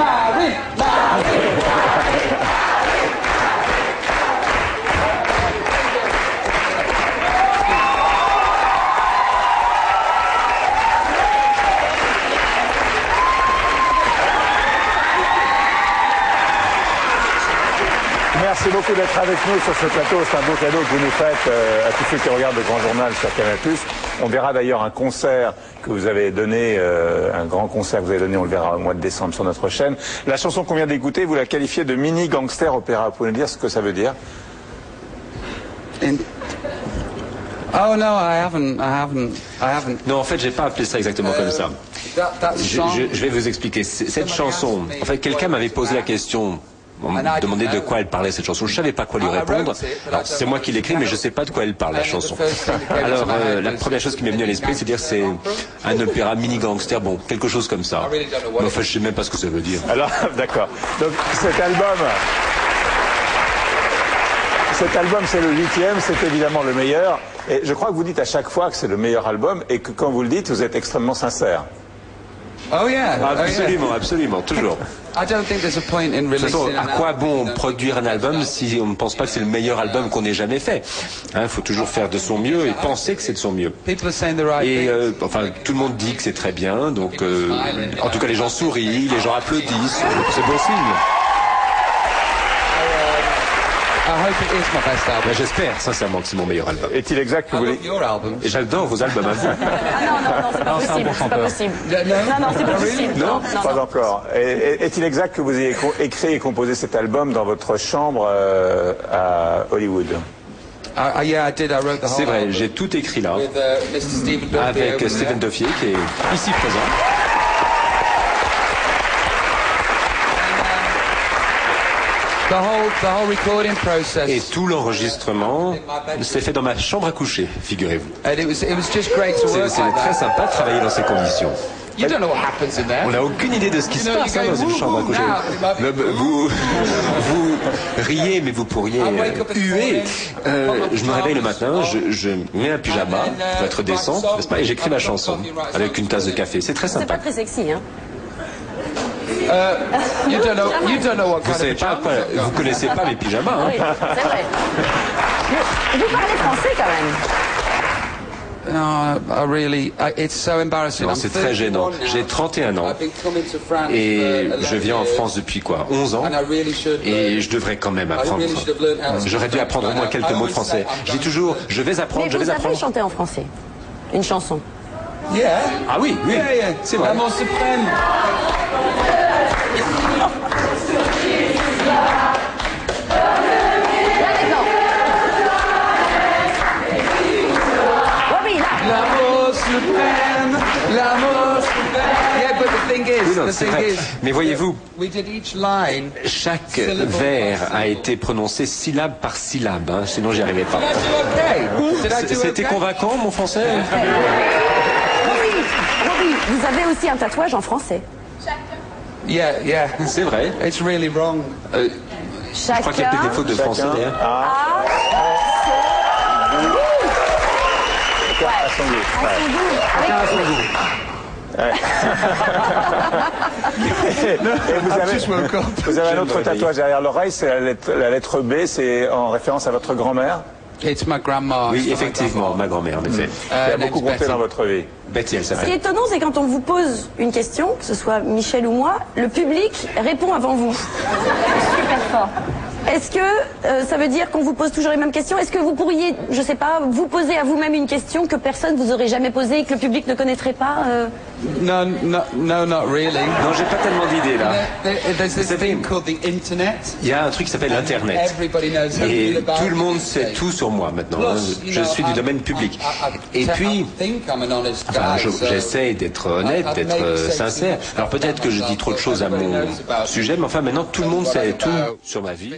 Marie, Marie. Merci beaucoup d'être avec nous sur ce plateau. C'est un beau cadeau que vous nous faites à tous ceux qui regardent le Grand Journal sur Canal+. On verra d'ailleurs un concert que vous avez donné, un grand concert que vous avez donné, on le verra au mois de décembre sur notre chaîne. La chanson qu'on vient d'écouter, vous la qualifiez de mini gangster opéra. Vous pouvez nous dire ce que ça veut dire? Oh no, I haven't. Non, en fait, j'ai pas appelé ça exactement comme ça. Je vais vous expliquer. Cette chanson, en fait, quelqu'un m'avait posé la question. On me demandait de quoi elle parlait cette chanson. Je savais pas quoi lui répondre. Alors c'est moi qui l'écris, mais je sais pas de quoi elle parle la chanson. Alors la première chose qui m'est venue à l'esprit, c'est dire c'est un opéra mini gangster, bon quelque chose comme ça. Mais enfin je sais même pas ce que ça veut dire. Alors d'accord. Donc cet album c'est le 8e, c'est évidemment le meilleur. Et je crois que vous dites à chaque fois que c'est le meilleur album et que quand vous le dites, vous êtes extrêmement sincère. Oh yeah. Absolument, absolument, toujours. I don't think there's a point in De toute façon, releasing à quoi bon produire un album si on ne pense pas que c'est le meilleur album qu'on ait jamais fait? Il faut toujours faire de son mieux et penser que c'est de son mieux. People are saying the right Et things. enfin, tout le monde dit que c'est très bien, donc en tout cas les gens sourient, les gens applaudissent, c'est bon signe. I hope it is my best album. Ben, j'espère sincèrement que c'est mon meilleur album. Est-il exact que I vous love voulez... your album. Et j'adore vos albums à vous. Ah non, c'est pas possible. C'est pas possible. Non, c'est pas possible. Non, Pas encore. Est-il exact que vous ayez écrit et composé cet album dans votre chambre à Hollywood? Yeah, I did. I wrote the whole C'est vrai, album j'ai tout écrit là, with Mr. Stephen Duffy avec over Stephen there. Duffy qui est ici présent. The whole recording process. Et tout l'enregistrement s'est fait dans ma chambre à coucher, figurez-vous. And it was just great to work C'est like très that. sympa de travailler dans ces conditions. You don't know what happens in there. On n'a aucune idée de ce qui se passe dans une chambre à coucher. Vous riez, mais vous pourriez huer. Je me réveille le matin, je mets un pyjama pour être décent, n'est-ce pas, et j'écris ma chanson avec une tasse de café. C'est très C'est sympa. pas très sexy, hein. You don't know what Vous kind savez of pas, pajamas I've got. vous connaissez pas mes pyjamas, hein. Oui, c'est vrai. Vous parlez français quand même. No, it's so embarrassing. Non, I'm c'est très 31 gênant. now. J'ai 31 ans I've been coming to France et for je viens en 11 France depuis quoi, 11 ans, and I really should et je devrais quand même apprendre. J'aurais dû apprendre au moins quelques mots de français. Je dis toujours, je vais Mais apprendre, je vous vais savez apprendre. chanter en français. Une chanson. Yeah. Ah oui, oui, Yeah. c'est vrai. L'amour suprême. Là maintenant. Oui, là. L'amour suprême. L'amour suprême. Yeah, but the thing Oui, is, non, the c'est thing vrai. is, Mais voyez-vous, we did each line. chaque vers a été prononcé syllabe par syllabe, hein, sinon j'y arrivais pas. Did I do okay? Did I do C'était okay? convaincant mon français? Robbie, vous avez aussi un tatouage en français. Yeah, yeah. C'est vrai. It's really wrong. Je crois qu'il y a peut-être des fautes de français d'ailleurs. À son goût. Et vous avez un autre tatouage derrière l'oreille, c'est la lettre B, c'est en référence à votre grand-mère It's my grandma. Oui, effectivement, ma grand-mère, en effet. qui a beaucoup name's compté Betty. dans votre vie. Betty, elle Ce qui est s'appelle. étonnant, c'est quand on vous pose une question, que ce soit Michel ou moi, le public répond avant vous. Super fort. Est-ce que ça veut dire qu'on vous pose toujours les mêmes questions? Est-ce que vous pourriez, je sais pas, vous poser à vous-même une question que personne vous aurait jamais posée et que le public ne connaîtrait pas No, not really. Non, j'ai pas tellement d'idées là. There's this Vous savez, thing called the internet. il y a un truc qui s'appelle Internet. Everybody knows Et everything about tout le monde me. sait tout sur moi maintenant. hein. Je suis du domaine public. Et puis, enfin, j'essaie d'être honnête, d'être sincère. Alors peut-être que je dis trop de choses à mon sujet, mais enfin maintenant tout le monde sait tout sur ma vie.